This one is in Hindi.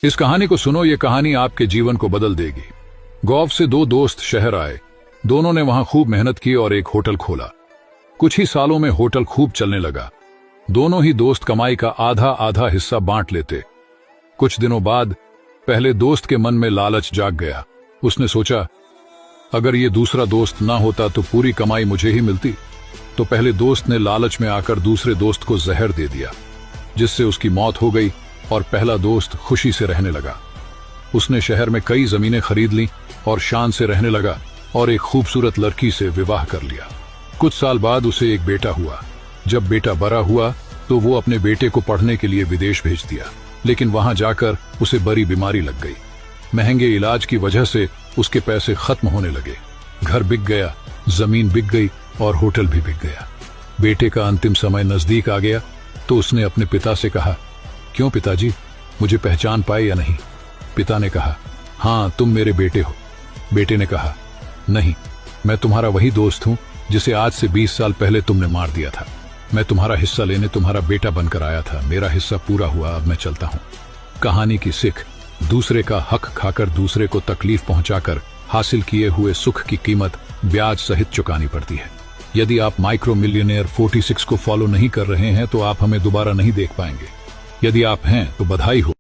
इस कहानी को सुनो, ये कहानी आपके जीवन को बदल देगी। गांव से दो दोस्त शहर आए। दोनों ने वहां खूब मेहनत की और एक होटल खोला। कुछ ही सालों में होटल खूब चलने लगा। दोनों ही दोस्त कमाई का आधा आधा हिस्सा बांट लेते। कुछ दिनों बाद पहले दोस्त के मन में लालच जाग गया। उसने सोचा, अगर ये दूसरा दोस्त ना होता तो पूरी कमाई मुझे ही मिलती। तो पहले दोस्त ने लालच में आकर दूसरे दोस्त को जहर दे दिया, जिससे उसकी मौत हो गई और पहला दोस्त खुशी से रहने लगा। उसने शहर में कई जमीनें खरीद ली और शान से रहने लगा और एक खूबसूरत लड़की से विवाह कर लिया। कुछ साल बाद उसे एक बेटा हुआ। जब बेटा बड़ा हुआ तो वो अपने बेटे को पढ़ने के लिए विदेश भेज दिया, लेकिन वहां जाकर उसे बड़ी बीमारी लग गई। महंगे इलाज की वजह से उसके पैसे खत्म होने लगे। घर बिक गया, जमीन बिक गई और होटल भी बिक गया। बेटे का अंतिम समय नजदीक आ गया तो उसने अपने पिता से कहा, क्यों पिताजी, मुझे पहचान पाए या नहीं? पिता ने कहा, हाँ, तुम मेरे बेटे हो। बेटे ने कहा, नहीं, मैं तुम्हारा वही दोस्त हूं जिसे आज से 20 साल पहले तुमने मार दिया था। मैं तुम्हारा हिस्सा लेने तुम्हारा बेटा बनकर आया था। मेरा हिस्सा पूरा हुआ, अब मैं चलता हूं। कहानी की सीख, दूसरे का हक खाकर दूसरे को तकलीफ पहुंचाकर हासिल किए हुए सुख की कीमत ब्याज सहित चुकानी पड़ती है। यदि आप माइक्रो मिलियनेयर 46 को फॉलो नहीं कर रहे हैं तो आप हमें दोबारा नहीं देख पाएंगे। यदि आप हैं तो बधाई हो।